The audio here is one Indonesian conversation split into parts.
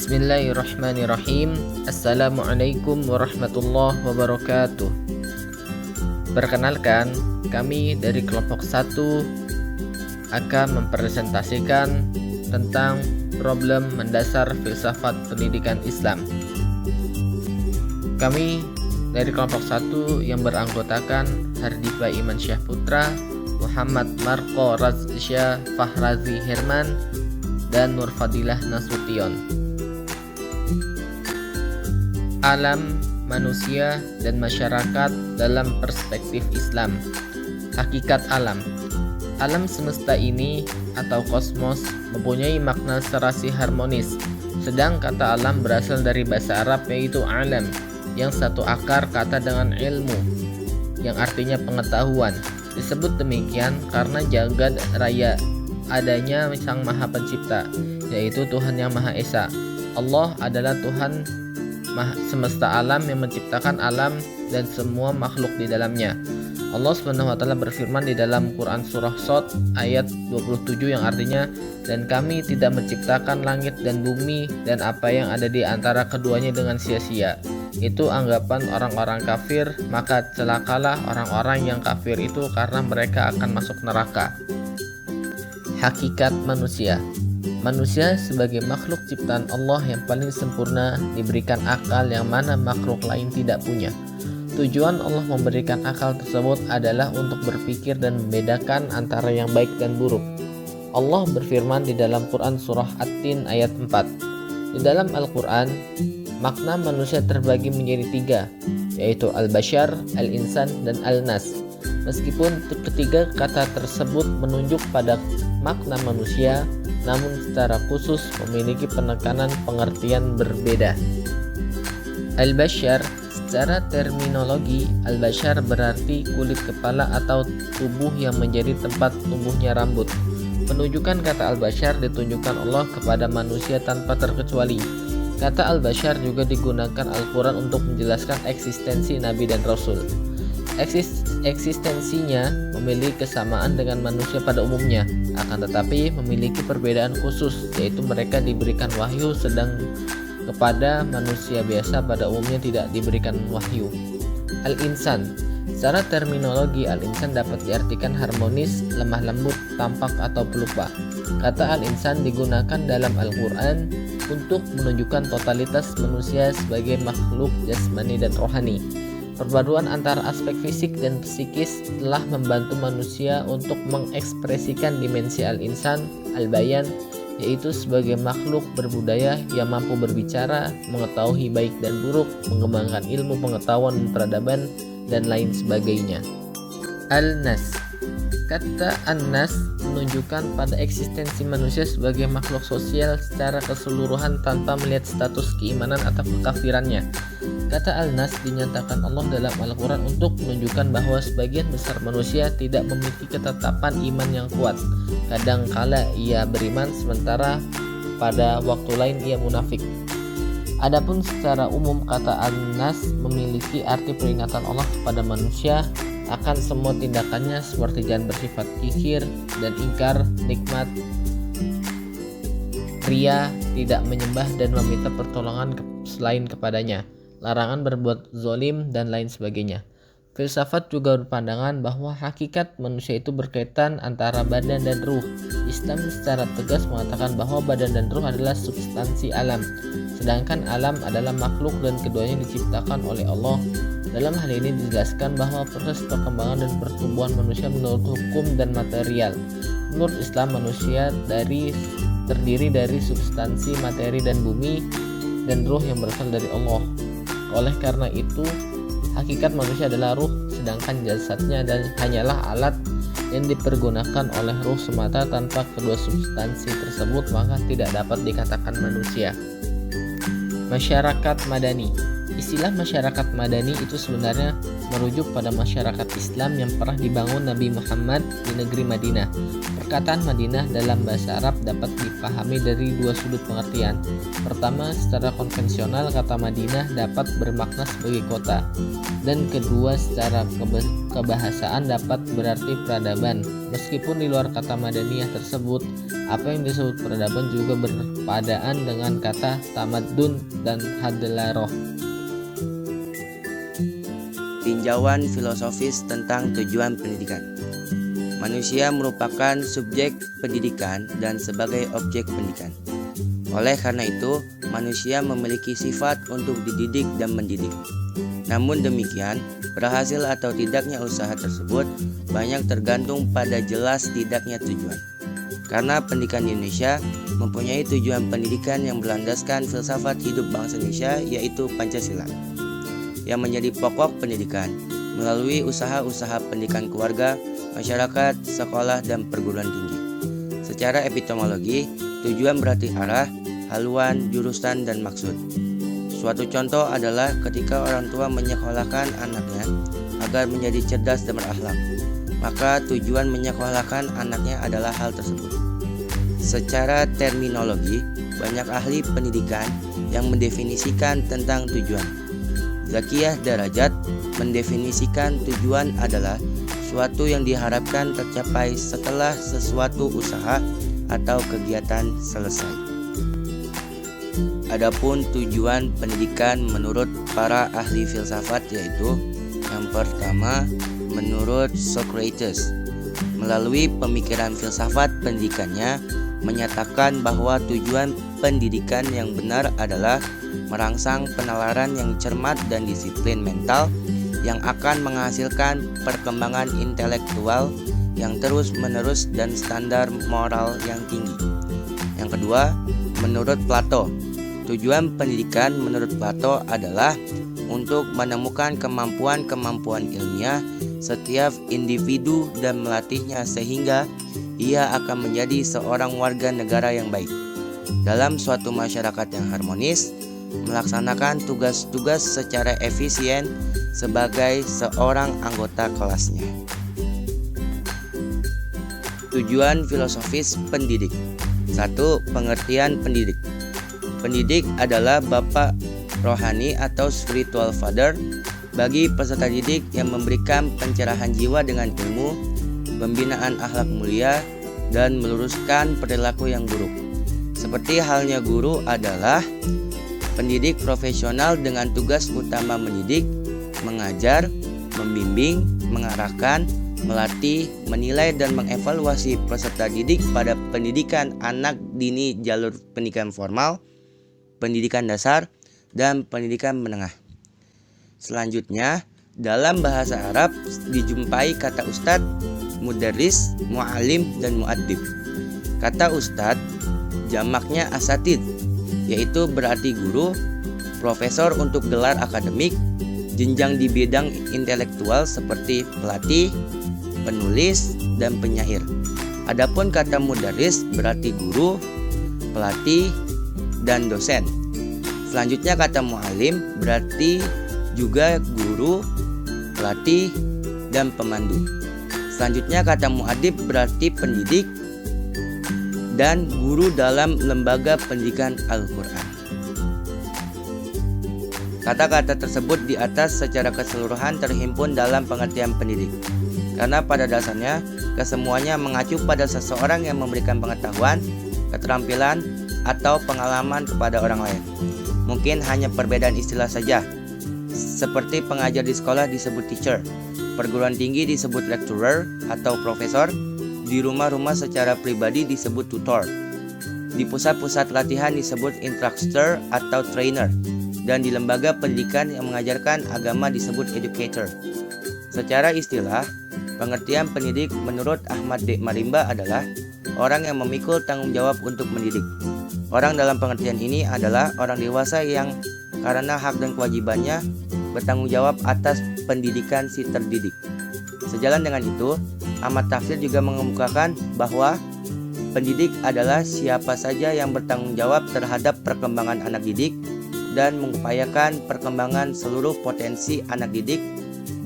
Bismillahirrahmanirrahim. Assalamualaikum warahmatullahi wabarakatuh. Perkenalkan, kami dari kelompok 1 akan mempresentasikan tentang problem mendasar filsafat pendidikan Islam. Kami dari kelompok 1 yang beranggotakan Hardifa Iman Syahputra, Muhammad Marko Razsyah Fahrazi Herman, dan Nurfadilah Nasution. Alam, manusia, dan masyarakat dalam perspektif Islam. Hakikat alam. Alam semesta ini atau kosmos mempunyai makna serasi harmonis. Sedang kata alam berasal dari bahasa Arab yaitu alam, yang satu akar kata dengan ilmu, yang artinya pengetahuan. Disebut demikian karena jagad raya adanya Sang Maha Pencipta, yaitu Tuhan yang Maha Esa. Allah adalah Tuhan semesta alam yang menciptakan alam dan semua makhluk di dalamnya. Allah SWT berfirman di dalam Quran surah Shad ayat 27 yang artinya, dan kami tidak menciptakan langit dan bumi dan apa yang ada di antara keduanya dengan sia-sia. Itu anggapan orang-orang kafir, maka celakalah orang-orang yang kafir itu karena mereka akan masuk neraka. Hakikat manusia. Manusia sebagai makhluk ciptaan Allah yang paling sempurna diberikan akal yang mana makhluk lain tidak punya. Tujuan Allah memberikan akal tersebut adalah untuk berpikir dan membedakan antara yang baik dan buruk. Allah berfirman di dalam Quran surah At-Tin ayat 4. Di dalam Al-Quran, makna manusia terbagi menjadi 3, yaitu Al-Bashar, Al-Insan, dan Al-Nas. Meskipun ketiga kata tersebut menunjuk pada makna manusia, namun secara khusus memiliki penekanan pengertian berbeda. Al-Bashar, secara terminologi, Al-Bashar berarti kulit kepala atau tubuh yang menjadi tempat tumbuhnya rambut. Penunjukan kata Al-Bashar ditunjukkan Allah kepada manusia tanpa terkecuali. Kata Al-Bashar juga digunakan Al-Quran untuk menjelaskan eksistensi Nabi dan Rasul. Eksistensinya memiliki kesamaan dengan manusia pada umumnya, akan tetapi memiliki perbedaan khusus, yaitu mereka diberikan wahyu sedang kepada manusia biasa pada umumnya tidak diberikan wahyu. Al-Insan. Secara terminologi, Al-Insan dapat diartikan harmonis, lemah lembut, tampak, atau pelupa. Kata Al-Insan digunakan dalam Al-Quran untuk menunjukkan totalitas manusia sebagai makhluk jasmani dan rohani. Perpaduan antara aspek fisik dan psikis telah membantu manusia untuk mengekspresikan dimensi al-insan, al-bayan, yaitu sebagai makhluk berbudaya yang mampu berbicara, mengetahui baik dan buruk, mengembangkan ilmu pengetahuan dan peradaban, dan lain sebagainya. Al-Nas. Kata An-Nas menunjukkan pada eksistensi manusia sebagai makhluk sosial secara keseluruhan tanpa melihat status keimanan atau kekafirannya. Kata Al-Nas dinyatakan Allah dalam Al-Quran untuk menunjukkan bahwa sebagian besar manusia tidak memiliki ketetapan iman yang kuat. Kadangkala ia beriman sementara pada waktu lain ia munafik. Adapun secara umum kata Al-Nas memiliki arti peringatan Allah kepada manusia akan semua tindakannya seperti jangan bersifat kikir dan ingkar nikmat, ria, tidak menyembah dan meminta pertolongan selain kepadanya, larangan berbuat zalim, dan lain sebagainya. Filsafat juga berpandangan bahwa hakikat manusia itu berkaitan antara badan dan ruh. Islam secara tegas mengatakan bahwa badan dan ruh adalah substansi alam, sedangkan alam adalah makhluk dan keduanya diciptakan oleh Allah. Dalam hal ini dijelaskan bahwa proses perkembangan dan pertumbuhan manusia menurut hukum dan material. Menurut Islam, manusia terdiri dari substansi materi dan bumi dan ruh yang berasal dari Allah. Oleh karena itu, hakikat manusia adalah ruh, sedangkan jasadnya hanyalah alat yang dipergunakan oleh ruh semata. Tanpa kedua substansi tersebut, maka tidak dapat dikatakan manusia. Masyarakat Madani. Istilah masyarakat Madani itu sebenarnya merujuk pada masyarakat Islam yang pernah dibangun Nabi Muhammad di negeri Madinah. Perkataan Madinah dalam bahasa Arab dapat dipahami dari dua sudut pengertian. Pertama, secara konvensional kata Madinah dapat bermakna sebagai kota, dan kedua, secara kebahasaan dapat berarti peradaban. Meskipun di luar kata Madaniyah tersebut Apa yang disebut peradaban juga berpadaan dengan kata tamadun dan hadlaroh. Tinjauan filosofis tentang tujuan pendidikan. Manusia merupakan subjek pendidikan dan sebagai objek pendidikan. Oleh karena itu, manusia memiliki sifat untuk dididik dan mendidik. Namun demikian, berhasil atau tidaknya usaha tersebut banyak tergantung pada jelas tidaknya tujuan. Karena pendidikan di Indonesia mempunyai tujuan pendidikan yang berlandaskan filsafat hidup bangsa Indonesia, yaitu Pancasila, yang menjadi pokok pendidikan melalui usaha-usaha pendidikan keluarga, masyarakat, sekolah, dan perguruan tinggi. Secara epistemologi, tujuan berarti arah, haluan, jurusan, dan maksud. Suatu contoh adalah ketika orang tua menyekolahkan anaknya agar menjadi cerdas dan berakhlak, maka tujuan menyekolahkan anaknya adalah hal tersebut. Secara terminologi, banyak ahli pendidikan yang mendefinisikan tentang tujuan. Zakiyah Darajat mendefinisikan tujuan adalah suatu yang diharapkan tercapai setelah sesuatu usaha atau kegiatan selesai. Adapun tujuan pendidikan menurut para ahli filsafat yaitu yang pertama, menurut Socrates, melalui pemikiran filsafat pendidikannya menyatakan bahwa tujuan pendidikan yang benar adalah merangsang penalaran yang cermat dan disiplin mental yang akan menghasilkan perkembangan intelektual yang terus-menerus dan standar moral yang tinggi. Yang kedua, menurut Plato, tujuan pendidikan menurut Plato adalah untuk menemukan kemampuan-kemampuan ilmiah setiap individu dan melatihnya sehingga ia akan menjadi seorang warga negara yang baik dalam suatu masyarakat yang harmonis, melaksanakan tugas-tugas secara efisien sebagai seorang anggota kelasnya. Tujuan filosofis pendidik. 1. Pengertian pendidik. Pendidik adalah bapak rohani atau spiritual father bagi peserta didik yang memberikan pencerahan jiwa dengan ilmu, pembinaan akhlak mulia, dan meluruskan perilaku yang buruk. Seperti halnya guru adalah pendidik profesional dengan tugas utama mendidik, mengajar, membimbing, mengarahkan, melatih, menilai, dan mengevaluasi peserta didik pada pendidikan anak dini jalur pendidikan formal, pendidikan dasar, dan pendidikan menengah. Selanjutnya, dalam bahasa Arab dijumpai kata ustadz, mudarris, mu'alim, dan mu'addib. Kata ustadz jamaknya asatid, yaitu berarti guru, profesor untuk gelar akademik, jenjang di bidang intelektual seperti pelatih, penulis, dan penyair. Adapun kata mudarris berarti guru, pelatih, dan dosen. Selanjutnya kata mu'alim berarti juga guru, pelatih, dan pemandu. Selanjutnya kata mu'adib berarti pendidik dan guru dalam lembaga pendidikan Al-Quran. Kata-kata tersebut di atas secara keseluruhan terhimpun dalam pengertian pendidik, karena pada dasarnya kesemuanya mengacu pada seseorang yang memberikan pengetahuan, keterampilan, atau pengalaman kepada orang lain. Mungkin hanya perbedaan istilah saja. Seperti pengajar di sekolah disebut teacher, perguruan tinggi disebut lecturer atau profesor, di rumah-rumah secara pribadi disebut tutor, di pusat-pusat latihan disebut instructor atau trainer, dan di lembaga pendidikan yang mengajarkan agama disebut educator. Secara istilah, pengertian pendidik menurut Ahmad D. Marimba adalah orang yang memikul tanggung jawab untuk mendidik. Orang dalam pengertian ini adalah orang dewasa yang karena hak dan kewajibannya bertanggung jawab atas pendidikan si terdidik. Sejalan dengan itu, Ahmad Tafsir juga mengemukakan bahwa pendidik adalah siapa saja yang bertanggung jawab terhadap perkembangan anak didik dan mengupayakan perkembangan seluruh potensi anak didik,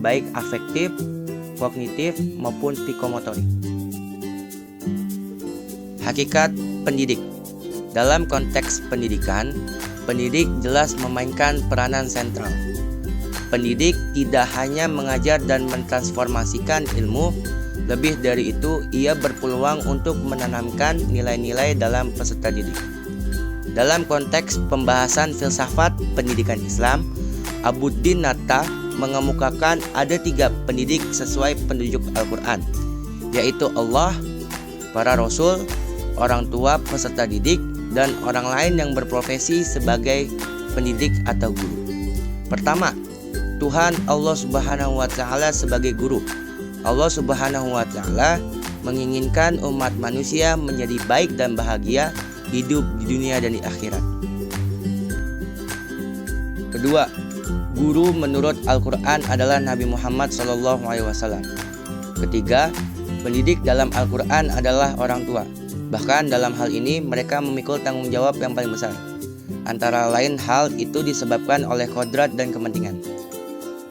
baik afektif, kognitif, maupun psikomotorik. Hakikat pendidik. Dalam konteks pendidikan, pendidik jelas memainkan peranan sentral. Pendidik tidak hanya mengajar dan mentransformasikan ilmu, Lebih dari itu, ia berpeluang untuk menanamkan nilai-nilai dalam peserta didik. Dalam konteks pembahasan filsafat pendidikan Islam, Abuddin Natta mengemukakan ada 3 pendidik sesuai penunjuk Al-Quran, yaitu Allah, para rasul, orang tua peserta didik, dan orang lain yang berprofesi sebagai pendidik atau guru. Pertama, Tuhan Allah Subhanahu wa Ta'ala sebagai guru. Allah Subhanahu wa Ta'ala menginginkan umat manusia menjadi baik dan bahagia hidup di dunia dan di akhirat. Kedua, guru menurut Al-Quran adalah Nabi Muhammad SAW. Ketiga, pendidik dalam Al-Quran adalah orang tua. Bahkan dalam hal ini mereka memikul tanggung jawab yang paling besar. Antara lain hal itu disebabkan oleh kodrat dan kepentingan.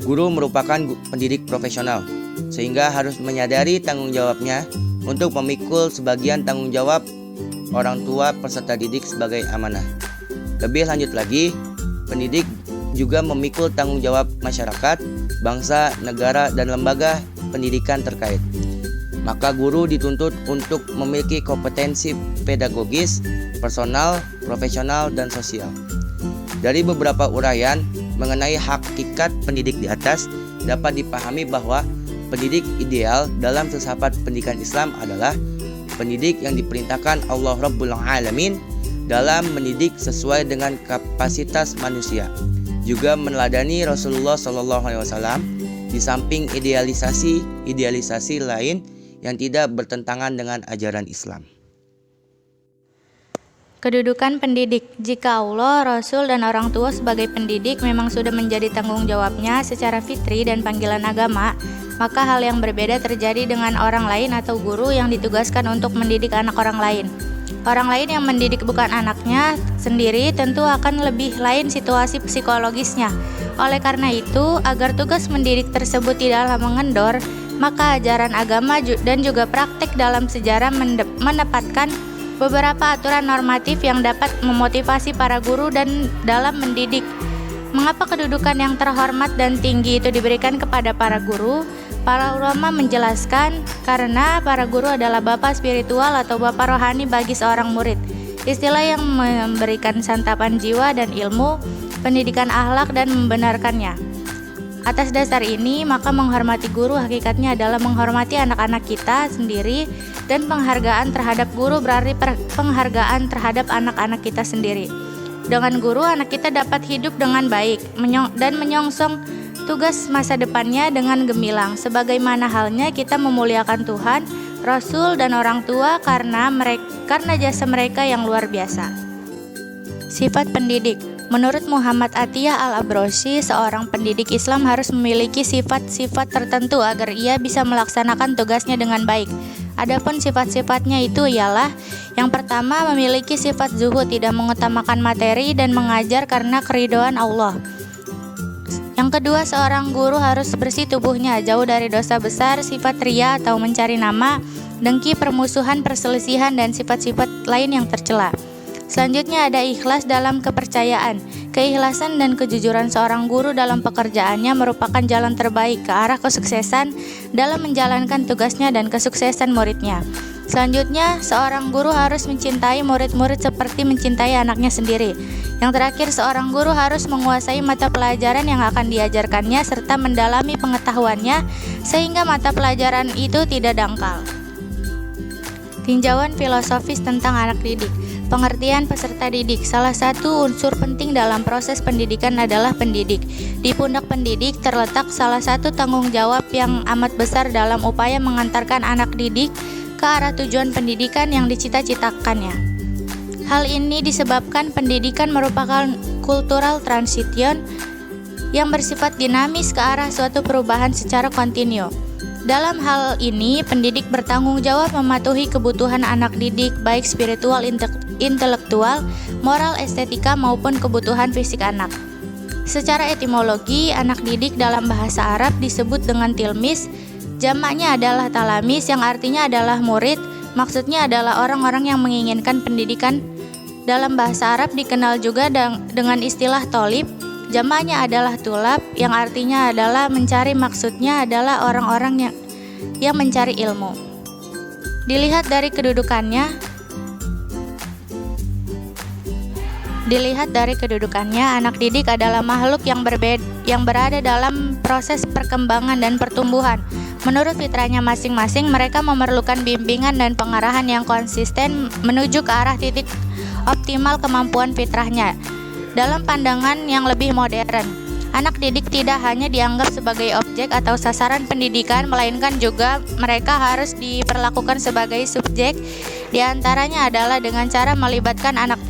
Guru merupakan pendidik profesional, sehingga harus menyadari tanggung jawabnya untuk memikul sebagian tanggung jawab orang tua peserta didik sebagai amanah. Lebih lanjut lagi, pendidik juga memikul tanggung jawab masyarakat, bangsa, negara, dan lembaga pendidikan terkait. Maka guru dituntut untuk memiliki kompetensi pedagogis, personal, profesional, dan sosial. Dari beberapa uraian mengenai hakikat pendidik di atas, dapat dipahami bahwa pendidik ideal dalam filsafat pendidikan Islam adalah pendidik yang diperintahkan Allah Rabbul Alamin dalam mendidik sesuai dengan kapasitas manusia, juga meneladani Rasulullah SAW di samping idealisasi lain yang tidak bertentangan dengan ajaran Islam. Kedudukan pendidik. Jika Allah, Rasul, dan orang tua sebagai pendidik memang sudah menjadi tanggung jawabnya secara fitri dan panggilan agama, maka hal yang berbeda terjadi dengan orang lain atau guru yang ditugaskan untuk mendidik anak orang lain. Orang lain yang mendidik bukan anaknya sendiri tentu akan lebih lain situasi psikologisnya. Oleh karena itu, agar tugas mendidik tersebut tidaklah mengendor, maka ajaran agama dan juga praktik dalam sejarah menempatkan beberapa aturan normatif yang dapat memotivasi para guru dan dalam mendidik. Mengapa kedudukan yang terhormat dan tinggi itu diberikan kepada para guru? Para ulama menjelaskan karena para guru adalah bapak spiritual atau bapak rohani bagi seorang murid. Istilah yang memberikan santapan jiwa dan ilmu, pendidikan akhlak dan membenarkannya. Atas dasar ini, maka menghormati guru hakikatnya adalah menghormati anak-anak kita sendiri, dan penghargaan terhadap guru berarti penghargaan terhadap anak-anak kita sendiri. Dengan guru, anak kita dapat hidup dengan baik dan menyongsong tugas masa depannya dengan gemilang, sebagaimana halnya kita memuliakan Tuhan, Rasul, dan orang tua karena jasa mereka yang luar biasa. Sifat pendidik. Menurut Muhammad Atiyah Al-Abrosy, seorang pendidik Islam harus memiliki sifat-sifat tertentu agar ia bisa melaksanakan tugasnya dengan baik. Adapun sifat-sifatnya itu ialah: yang pertama, memiliki sifat zuhud, tidak mengutamakan materi dan mengajar karena keridhaan Allah. Yang kedua, seorang guru harus bersih tubuhnya, jauh dari dosa besar, sifat riya atau mencari nama, dengki, permusuhan, perselisihan, dan sifat-sifat lain yang tercela. Selanjutnya ada ikhlas dalam kepercayaan. Keikhlasan dan kejujuran seorang guru dalam pekerjaannya merupakan jalan terbaik ke arah kesuksesan dalam menjalankan tugasnya dan kesuksesan muridnya. Selanjutnya, seorang guru harus mencintai murid-murid seperti mencintai anaknya sendiri. Yang terakhir, seorang guru harus menguasai mata pelajaran yang akan diajarkannya serta mendalami pengetahuannya sehingga mata pelajaran itu tidak dangkal. Tinjauan filosofis tentang anak didik. Pengertian peserta didik. Salah satu unsur penting dalam proses pendidikan adalah pendidik. Di pundak pendidik terletak salah satu tanggung jawab yang amat besar dalam upaya mengantarkan anak didik ke arah tujuan pendidikan yang dicita-citakannya. Hal ini disebabkan pendidikan merupakan cultural transition yang bersifat dinamis ke arah suatu perubahan secara kontinu. Dalam hal ini, pendidik bertanggung jawab mematuhi kebutuhan anak didik baik spiritual, intelektual, moral, estetika maupun kebutuhan fisik anak. Secara etimologi, anak didik dalam bahasa Arab disebut dengan tilmis, jamaknya adalah talamis yang artinya adalah murid, maksudnya adalah orang-orang yang menginginkan pendidikan. Dalam bahasa Arab dikenal juga dengan istilah tolib, jamaknya adalah tulab yang artinya adalah mencari, maksudnya adalah orang-orang yang mencari ilmu. Dilihat dari kedudukannya, anak didik adalah makhluk yang berada dalam proses perkembangan dan pertumbuhan. Menurut fitrahnya masing-masing, mereka memerlukan bimbingan dan pengarahan yang konsisten menuju ke arah titik optimal kemampuan fitrahnya. Dalam pandangan yang lebih modern, anak didik tidak hanya dianggap sebagai objek atau sasaran pendidikan, melainkan juga mereka harus diperlakukan sebagai subjek. Di antaranya adalah dengan cara melibatkan anak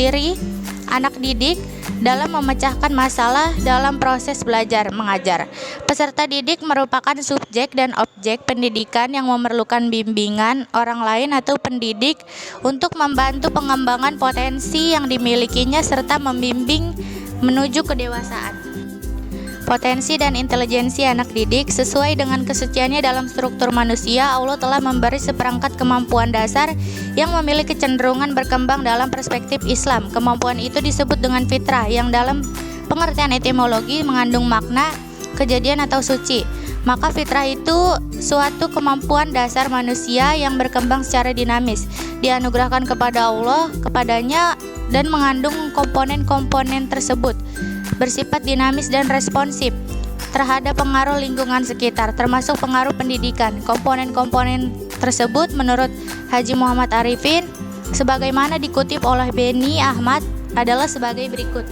didik dalam memecahkan masalah dalam proses belajar mengajar. Peserta didik merupakan subjek dan objek pendidikan yang memerlukan bimbingan orang lain atau pendidik untuk membantu pengembangan potensi yang dimilikinya serta membimbing menuju kedewasaan. Potensi dan intelijensi anak didik sesuai dengan kesuciannya dalam struktur manusia, Allah telah memberi seperangkat kemampuan dasar yang memiliki kecenderungan berkembang dalam perspektif Islam. Kemampuan itu disebut dengan fitrah, yang dalam pengertian etimologi mengandung makna kejadian atau suci. Maka fitrah itu suatu kemampuan dasar manusia yang berkembang secara dinamis, dianugerahkan kepada Allah kepadanya dan mengandung komponen-komponen tersebut bersifat dinamis dan responsif terhadap pengaruh lingkungan sekitar, termasuk pengaruh pendidikan. Komponen-komponen tersebut menurut Haji Muhammad Arifin, sebagaimana dikutip oleh Beni Ahmad, adalah sebagai berikut.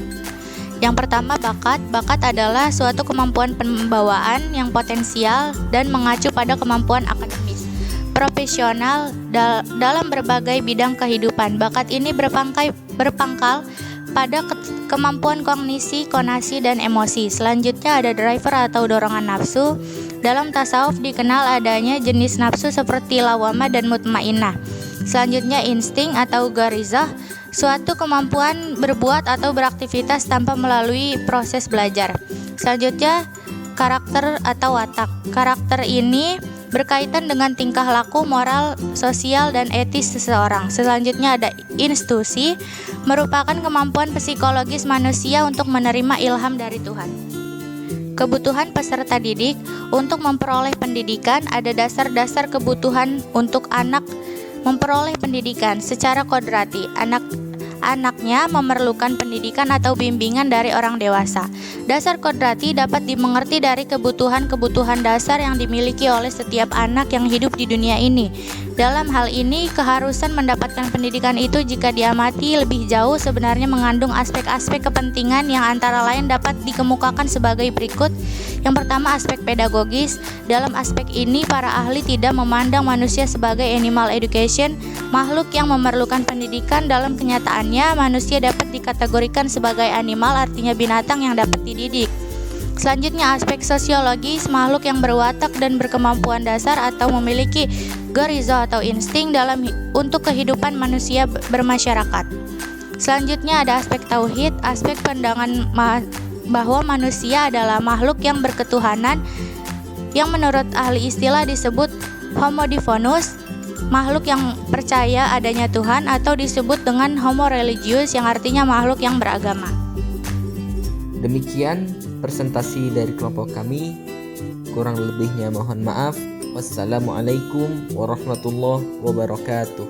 Yang pertama, bakat. Bakat adalah suatu kemampuan pembawaan yang potensial dan mengacu pada kemampuan akademis, profesional dalam berbagai bidang kehidupan. Bakat ini berpangkal pada kemampuan kognisi, konasi, dan emosi. Selanjutnya ada driver atau dorongan nafsu. Dalam tasawuf dikenal adanya jenis nafsu seperti lawamah dan mutmainnah. Selanjutnya insting atau garizah, suatu kemampuan berbuat atau beraktivitas tanpa melalui proses belajar. Selanjutnya karakter atau watak. Karakter ini berkaitan dengan tingkah laku, moral, sosial, dan etis seseorang. Selanjutnya ada intuisi, merupakan kemampuan psikologis manusia untuk menerima ilham dari Tuhan. Kebutuhan peserta didik untuk memperoleh pendidikan. Ada dasar-dasar kebutuhan untuk anak memperoleh pendidikan. Secara kodrati, anaknya memerlukan pendidikan atau bimbingan dari orang dewasa. Dasar kodrati dapat dimengerti dari kebutuhan-kebutuhan dasar yang dimiliki oleh setiap anak yang hidup di dunia ini. Dalam hal ini, keharusan mendapatkan pendidikan itu jika diamati lebih jauh sebenarnya mengandung aspek-aspek kepentingan yang antara lain dapat dikemukakan sebagai berikut. Yang pertama, aspek pedagogis. Dalam aspek ini, para ahli tidak memandang manusia sebagai animal education, makhluk yang memerlukan pendidikan. Dalam kenyataannya, manusia dapat dikategorikan sebagai animal, artinya binatang yang dapat dididik. Selanjutnya, aspek sosiologis, makhluk yang berwatak dan berkemampuan dasar atau memiliki gariza atau insting untuk kehidupan manusia bermasyarakat. Selanjutnya ada aspek tauhid, aspek pandangan bahwa manusia adalah makhluk yang berketuhanan, yang menurut ahli istilah disebut homo divonus, makhluk yang percaya adanya Tuhan, atau disebut dengan homo religius yang artinya makhluk yang beragama. Demikian presentasi dari kelompok kami. Kurang lebihnya mohon maaf. Wassalamualaikum warahmatullahi wabarakatuh.